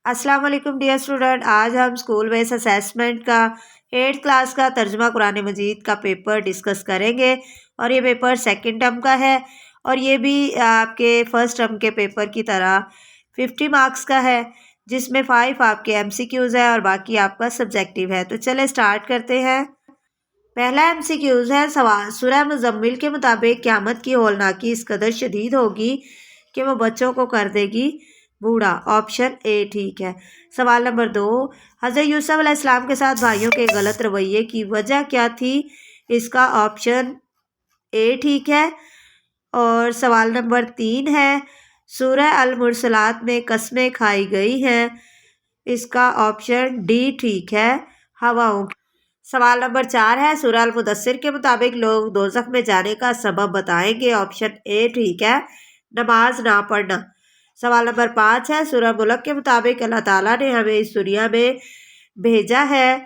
अस्सलाम वालेकुम dear student. आज हम स्कूल बेस असेसमेंट का 8th क्लास का तर्जुमा कुरान मजीद का पेपर डिस्कस करेंगे और ये पेपर सेकंड टर्म का है और ये भी आपके फर्स्ट टर्म के पेपर की तरह 50 मार्क्स का है, जिसमें 5 आपके MCQs है और बाकी आपका सब्जेक्टिव है। तो चले स्टार्ट करते हैं। पहला MCQs है सवाल, सूरह मुज़म्मिल के मुताबिक क़यामत की हौलनाकी इस कदर शदीद होगी कि वो बच्चों को कर देगी बूढ़ा। ऑप्शन ए ठीक है। सवाल नंबर 2, हज़रत यूसुफ अलैहिस्सलाम के साथ भाइयों के गलत रवैये की वजह क्या थी? इसका ऑप्शन ए ठीक है। और सवाल नंबर 3 है, सूरह अल मुरसलात में कस्में खाई गई हैं। इसका ऑप्शन डी ठीक है, हवाओं की। सवाल नंबर 4 है, सूरह अल मुदस्सिर के मुताबिक लोग दोज़ख में जाने का सबब बताएंगे। ऑप्शन ए ठीक है, नमाज ना पढ़ना। सवाल नंबर 5 है, सूरह मुल्क के मुताबिक अल्लाह ताला ने हमें इस दुनिया में भेजा है।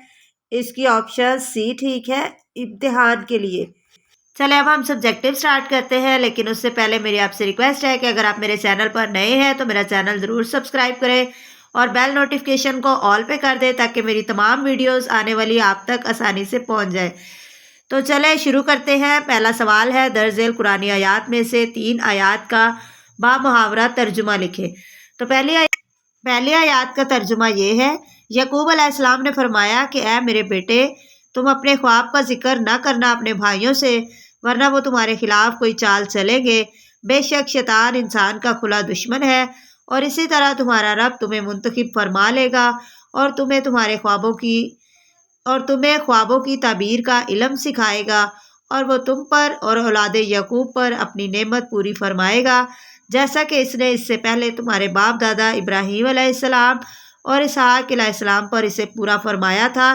इसकी ऑप्शन सी ठीक है, इम्तिहान के लिए। चले अब हम सब्जेक्टिव स्टार्ट करते हैं, लेकिन उससे पहले मेरी आपसे रिक्वेस्ट है कि अगर आप मेरे चैनल पर नए हैं तो मेरा चैनल ज़रूर सब्सक्राइब करें और बेल नोटिफिकेशन को ऑल पे कर दें ताकि मेरी तमाम वीडियोस आने वाली आप तक आसानी से पहुंच जाए। तो चले शुरू करते हैं। पहला सवाल है, दर्ज कुरानी आयात में से 3 आयात का बामुहावरा तर्जुमा लिखे। तो पहली आयात का तर्जुमा ये है, यकूब अलैहिस्सलाम ने फरमाया कि ऐ मेरे बेटे, तुम अपने ख्वाब का जिक्र न करना अपने भाइयों से, वरना वो तुम्हारे खिलाफ कोई चाल चलेंगे। बेशक शैतान इंसान का खुला दुश्मन है और इसी तरह तुम्हारा रब तुम्हें मुंतखब फरमा लेगा और तुम्हें ख्वाबों की ताबीर का इल्म सिखाएगा और वो तुम पर और औलाद यकूब पर अपनी नेमत पूरी फरमाएगा, जैसा कि इसने इससे पहले तुम्हारे बाप दादा इब्राहीम अलैहिस्सलाम और इसहाक अलैहिस्सलाम पर इसे पूरा फरमाया था।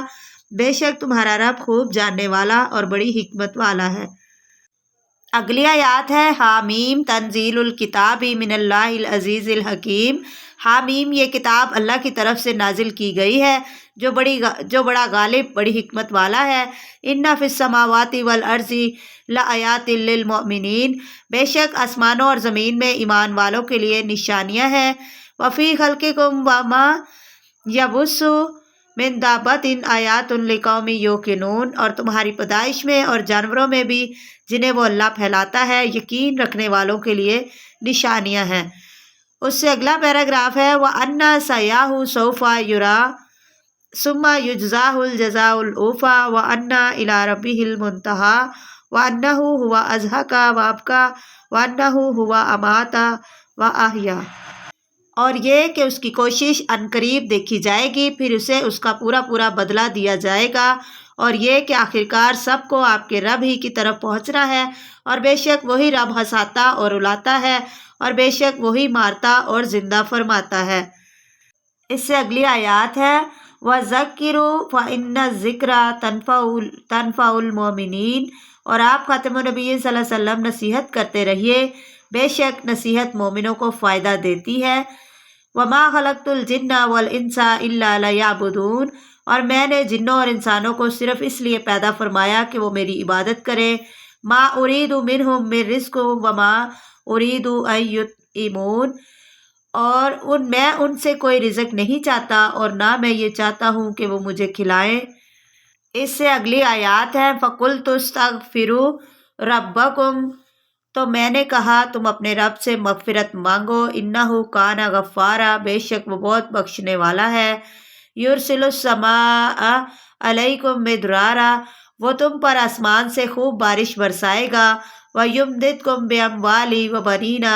बेशक तुम्हारा रब खूब जानने वाला और बड़ी हिकमत वाला है। अगली आयात है, हामीम तंजीलुल किताबी मिनल्लाहिल अजीज़िल हकीम। हामीम ये किताब अल्लाह की तरफ से नाजिल की गई है जो बड़ा गालिब बड़ी हिकमत वाला है। इन्ना फिस समावाति वल अर्ज़ी लआयातिल लिल मोमिनीन। बेशक आसमानों और ज़मीन में ईमान वालों के लिए निशानियाँ हैं। वफ़ी खल्क़िकुम वमा यबुस्सु मिन दाब्बतिन आयातुन लिक़ौमि युक़िनून। और तुम्हारी पैदाइश में और जानवरों में भी जिन्हें वो अल्लाह फैलाता है यकीन रखने वालों के लिए निशानियां हैं। उससे अगला पैराग्राफ है, व अन्ना सयाहु सौफा युरा सुम्मा युज्जाहुल जज़ाउल औफा व अन्ना इला रब्बिहिल मुंतहा व अन्नहु हुवा अज़हका व अबका व अन्नहु हुवा अमाता व अहया। और ये कि उसकी कोशिश अनकरीब देखी जाएगी, फिर उसे उसका पूरा पूरा बदला दिया जाएगा। और ये कि आखिरकार सबको आपके रब ही की तरफ पहुंचना है और बेशक वही रब हंसाता और रुलाता है और बेशक वही मारता और ज़िंदा फरमाता है। इससे अगली आयत है, वज़क्किरू फ़इन्ना ज़िक्रा तनफ़उल मोमिनीन। और आप ख़ातमुन नबी सल्लल्लाहु अलैहि वसल्लम नसीहत करते रहिए, बेशक नसीहत मोमिनों को फ़ायदा देती है। वमा खलक़तुल जिन्ना वल इंसा इल्ला लियअबुदून। और मैंने जिन्नों और इंसानों को सिर्फ इसलिए पैदा फरमाया कि वो मेरी इबादत करें। मा उरीदु मिनहुम मिन रिज़्क़िन वमा उरीदु अन युतइमून। और मैं उनसे कोई रिज़्क़ नहीं चाहता और ना मैं ये चाहता हूँ कि वो मुझे खिलाएं। इससे अगली आयत है, फ़कुल्तुस्तग़फ़िरू रब्बकुम। तो मैंने कहा तुम अपने रब से मग़फ़िरत मांगो, इन्नहु काना गफ़्फ़ारा। बेशक वो बहुत बख्शने वाला है। युरसिलुस समाअ अलैकुम मिदरारा। वो तुम पर आसमान से खूब बारिश बरसाएगा। व युमदिदकुम बिअम्वालि व बनीना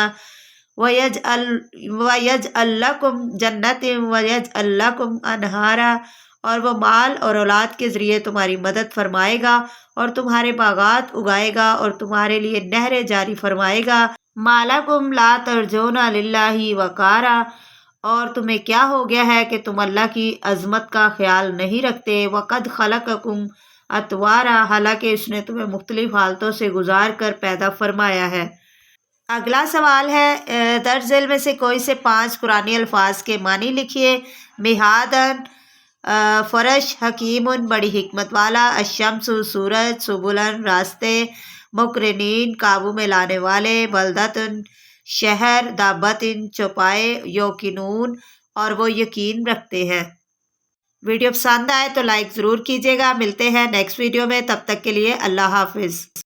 वयजअल लकुम जन्नतिन वयजअल लकुम अनहारा। और वो माल और औलाद के ज़रिए तुम्हारी मदद फरमाएगा और तुम्हारे बागात उगाएगा और तुम्हारे लिए नहरें जारी फरमाएगा। मालकुम ला तर्जूना लिल्लाहि वकारा। और तुम्हें क्या हो गया है कि तुम अल्लाह की अज़मत का ख्याल नहीं रखते। वक़द खलक़कुम अतवारा। हालांकि उसने तुम्हें मुख्तलिफ हालतों से गुजार कर पैदा फरमाया है। अगला सवाल है, दर्ज झेल में से कोई से 5 कुरानी अल्फाज के मानी लिखिए। मिहादन फ़रश, हकीमुन बड़ी हिकमत वाला, अशम्सु सूरज, सुबुलन रास्ते, मुकरनीन काबू में लाने वाले, बलदतुन शहर, दाबतिन चौपाए, योकिनून اور وہ یقین رکھتے ہیں۔ ویڈیو پسند آئے تو لائک ضرور کیجیے گا۔ ملتے ہیں نیکسٹ ویڈیو میں، تب تک کے لیے اللہ حافظ۔